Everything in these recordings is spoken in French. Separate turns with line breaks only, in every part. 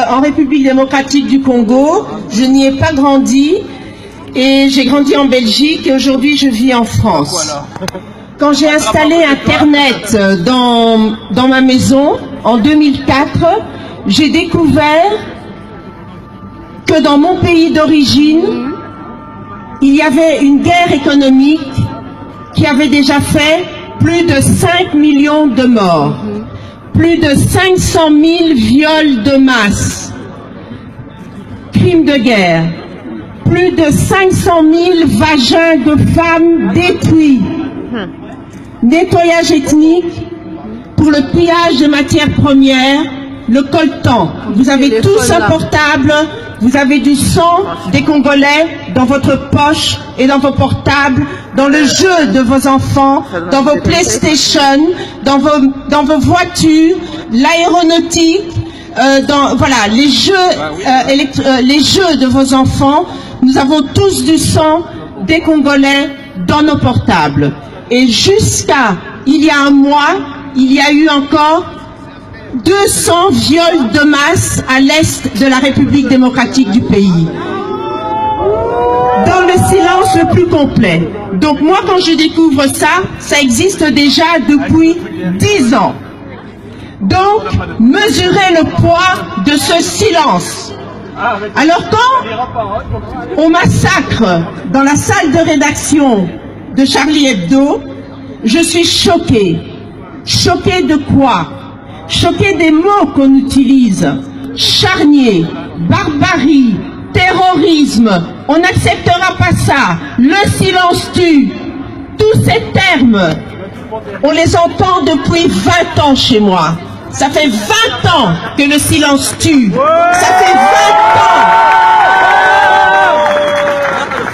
En République démocratique du Congo, je n'y ai pas grandi et j'ai grandi en Belgique et aujourd'hui je vis en France. Quand j'ai installé Internet dans ma maison en 2004, j'ai découvert que dans mon pays d'origine, il y avait une guerre économique qui avait déjà fait plus de 5 millions de morts. Plus de 500 000 viols de masse, crimes de guerre, plus de 500 000 vagins de femmes détruits, nettoyage ethnique pour le pillage de matières premières, le coltan. Vous avez tous un portable, vous avez du sang des Congolais dans votre poche et dans vos portables, dans le jeu de vos enfants, dans vos PlayStation, dans vos voitures, l'aéronautique, voilà, les jeux de vos enfants. Nous avons tous du sang des Congolais dans nos portables. Et jusqu'à il y a un mois, il y a eu encore 200 viols de masse à l'est de la République démocratique du pays. Dans le silence le plus complet. Donc moi, quand je découvre ça, ça existe déjà depuis 10 ans. Donc, mesurez le poids de ce silence. Alors quand on massacre dans la salle de rédaction de Charlie Hebdo, je suis choquée. Choquée de quoi? Choquée des mots qu'on utilise. Charnier, barbarie, terrorisme, on n'acceptera pas ça. Le silence tue. Tous ces termes, on les entend depuis 20 ans chez moi. Ça fait 20 ans que le silence tue. Ça fait 20 ans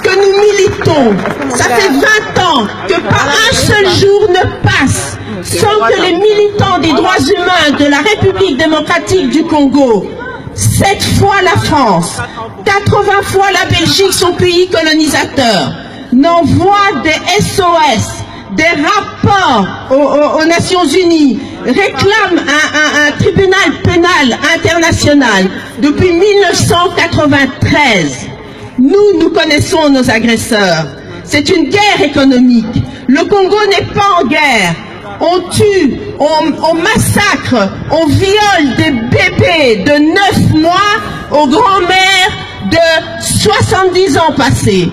que nous militons. Ça fait 20 ans que pas un seul jour ne passe sans que les militants des droits humains de la République démocratique du Congo, 7 fois la France, 80 fois la Belgique, son pays colonisateur, n'envoient des SOS, des rapports aux Nations Unies, réclament un tribunal pénal international depuis 1993. Nous connaissons nos agresseurs. C'est une guerre économique. Le Congo n'est pas en guerre. On tue, on massacre, on viole des bébés de 9 mois aux grands-mères de 70 ans passés.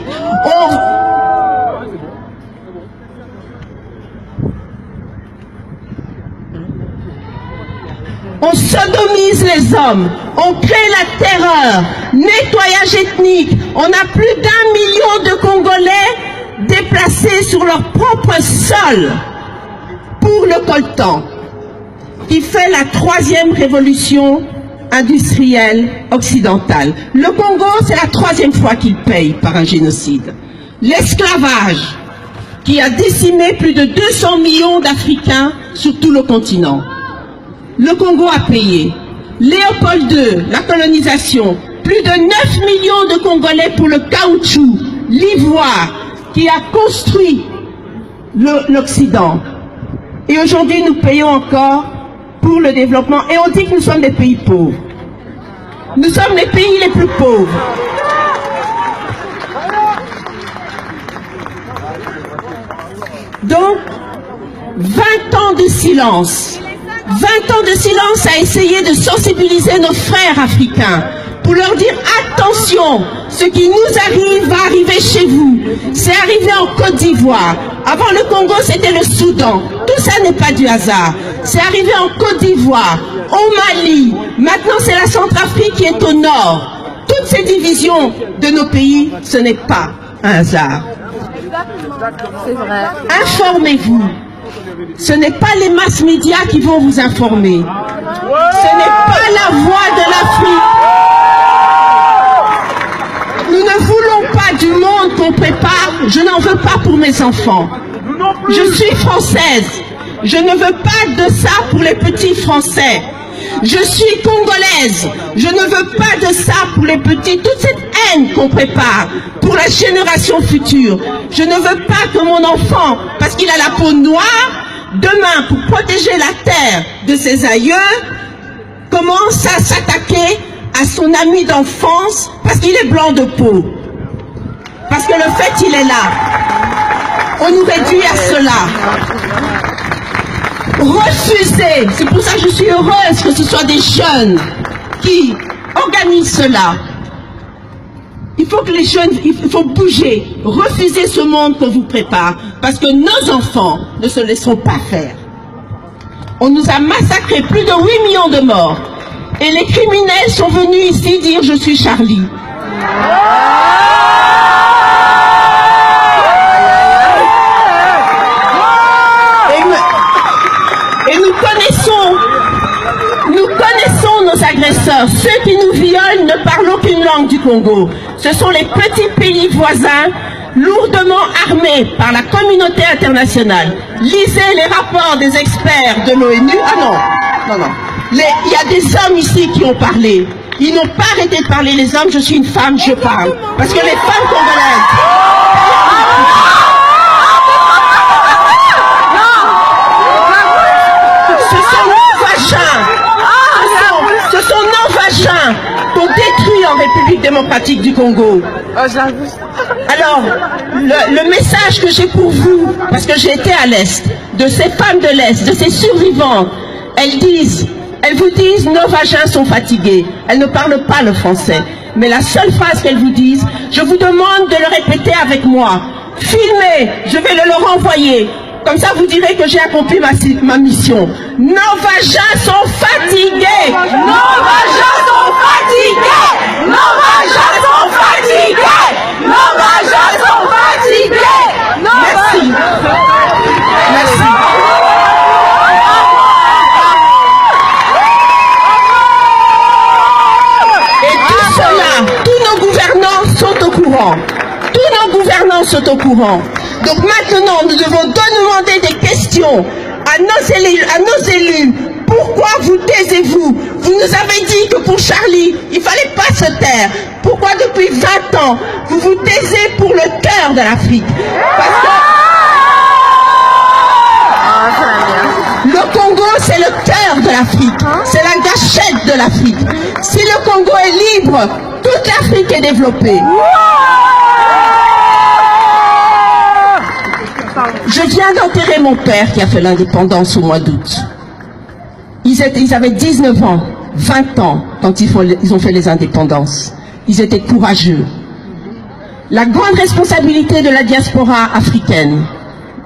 On sodomise les hommes, on crée la terreur, nettoyage ethnique. On a plus d'1 million de Congolais déplacés sur leur propre sol pour le coltan, qui fait la 3e révolution industrielle occidentale. Le Congo, c'est la 3e fois qu'il paye par un génocide. L'esclavage, qui a décimé plus de 200 millions d'Africains sur tout le continent. Le Congo a payé. Léopold II, la colonisation, plus de 9 millions de Congolais pour le caoutchouc, l'ivoire, qui a construit l'Occident. Et aujourd'hui, nous payons encore pour le développement. Et on dit que nous sommes des pays pauvres. Nous sommes les pays les plus pauvres. Donc, 20 ans de silence. 20 ans de silence à essayer de sensibiliser nos frères africains pour leur dire attention, ce qui nous arrive va arriver chez vous. C'est arrivé en Côte d'Ivoire. Avant le Congo, c'était le Soudan. Tout ça n'est pas du hasard. C'est arrivé en Côte d'Ivoire, au Mali. Maintenant, c'est la Centrafrique qui est au nord. Toutes ces divisions de nos pays, ce n'est pas un hasard.
C'est vrai.
Informez-vous. Ce n'est pas les masses médias qui vont vous informer. Ce n'est pas la voix de l'Afrique. Nous ne voulons pas du monde qu'on prépare. Je n'en veux pas pour mes enfants. Je suis française. Je ne veux pas de ça pour les petits Français. Je suis congolaise. Je ne veux pas de ça pour les petits. Toute cette haine qu'on prépare pour la génération future. Je ne veux pas que mon enfant, parce qu'il a la peau noire, demain, pour protéger la terre de ses aïeux, commence à s'attaquer à son ami d'enfance parce qu'il est blanc de peau. Parce que le fait, il est là. On nous réduit à cela. Refuser, c'est pour ça que je suis heureuse que ce soit des jeunes qui organisent cela. Il faut que les jeunes, il faut bouger, refuser ce monde qu'on vous prépare, parce que nos enfants ne se laisseront pas faire. On nous a massacré plus de 8 millions de morts, et les criminels sont venus ici dire « je suis Charlie ». Et nous connaissons nos agresseurs. Ceux qui nous violent ne parlent aucune langue du Congo. Ce sont les petits pays voisins, lourdement armés par la communauté internationale. Lisez les rapports des experts de l'ONU. Ah non. Il y a des hommes ici qui ont parlé. Ils n'ont pas arrêté de parler. Les hommes, je suis une femme, je parle. Parce que les femmes congolaises... Ce sont nos vagins qu'on détruit en République démocratique du Congo. Alors, le message que j'ai pour vous, parce que j'ai été à l'Est, de ces femmes de l'Est, de ces survivantes, elles vous disent, nos vagins sont fatigués. Elles ne parlent pas le français. Mais la seule phrase qu'elles vous disent, je vous demande de le répéter avec moi. Filmez, je vais le leur envoyer. Comme ça, vous direz que j'ai accompli ma mission. Nos vagins sont fatigués. Nos vagins sont fatigués. Nos vagins sont fatigués. Nos vagins sont fatigués. Merci. Merci. Et tout cela, tous nos gouvernants sont au courant. Tous nos gouvernants sont au courant. Donc maintenant, nous devons demander des questions à nos élus. Pourquoi vous taisez-vous? Vous nous avez dit que pour Charlie, il ne fallait pas se taire. Pourquoi depuis 20 ans, vous vous taisez pour le cœur de l'Afrique? Parce que le Congo, c'est le cœur de l'Afrique. C'est la gâchette de l'Afrique. Si le Congo est libre, toute l'Afrique est développée. Je viens d'enterrer mon père qui a fait l'indépendance au mois d'août. Ils avaient 19 ans, 20 ans quand ils ont fait les indépendances. Ils étaient courageux. La grande responsabilité de la diaspora africaine,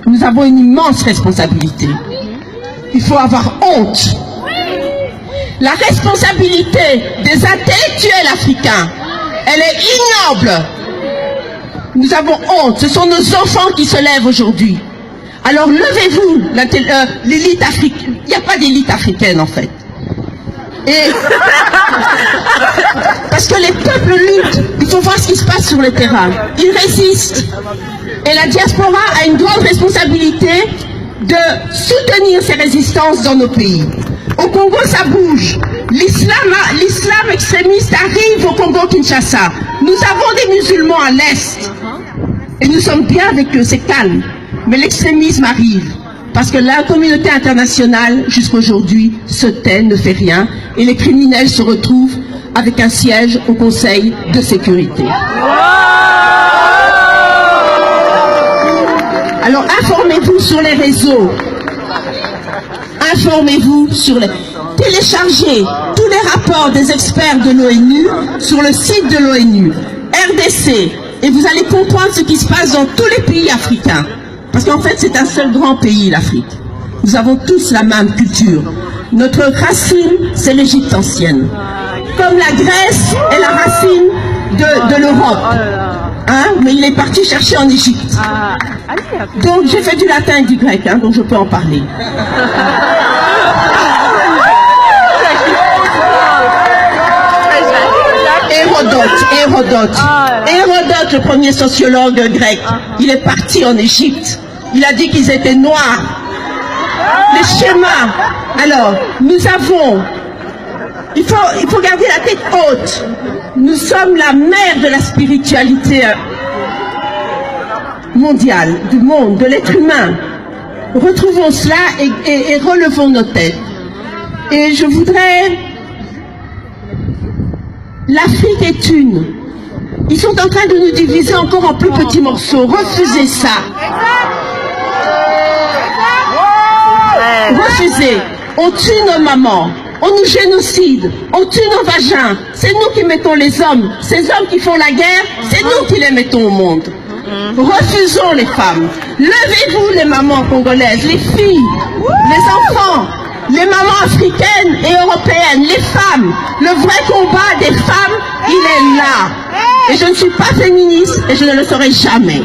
nous avons une immense responsabilité. Il faut avoir honte. La responsabilité des intellectuels africains, elle est ignoble. Nous avons honte. Ce sont nos enfants qui se lèvent aujourd'hui. Alors levez-vous, l'élite africaine. Il n'y a pas d'élite africaine en fait. Et parce que les peuples luttent, il faut voir ce qui se passe sur le terrain. Ils résistent. Et la diaspora a une grande responsabilité de soutenir ces résistances dans nos pays. Au Congo, ça bouge. L'islam extrémiste arrive au Congo-Kinshasa. Nous avons des musulmans à l'Est. Et nous sommes bien avec eux, c'est calme. Mais l'extrémisme arrive. Parce que la communauté internationale, jusqu'aujourd'hui, se tait, ne fait rien. Et les criminels se retrouvent avec un siège au Conseil de sécurité. Alors informez-vous sur les réseaux. Informez-vous sur les... Téléchargez tous les rapports des experts de l'ONU sur le site de l'ONU, RDC, et vous allez comprendre ce qui se passe dans tous les pays africains. Parce qu'en fait, c'est un seul grand pays, l'Afrique. Nous avons tous la même culture. Notre racine, c'est l'Égypte ancienne. Comme la Grèce est la racine de l'Europe. Hein? Mais il est parti chercher en Égypte. Donc j'ai fait du latin et du grec, hein, donc je peux en parler. Hérodote, le premier sociologue grec, il est parti en Égypte. Il a dit qu'ils étaient noirs. Les schémas. Alors, nous avons... Il faut garder la tête haute. Nous sommes la mère de la spiritualité mondiale, du monde, de l'être humain. Retrouvons cela et relevons nos têtes. Et je voudrais L'Afrique est une. Ils sont en train de nous diviser encore en plus petits morceaux. Refusez ça. Refusez. On tue nos mamans. On nous génocide. On tue nos vagins. C'est nous qui mettons les hommes. Ces hommes qui font la guerre, c'est nous qui les mettons au monde. Refusons les femmes. Levez-vous les mamans congolaises, les filles, les enfants, les mamans africaines et européennes, les femmes. Le vrai combat des femmes, il est là. Et je ne suis pas féministe et je ne le serai jamais.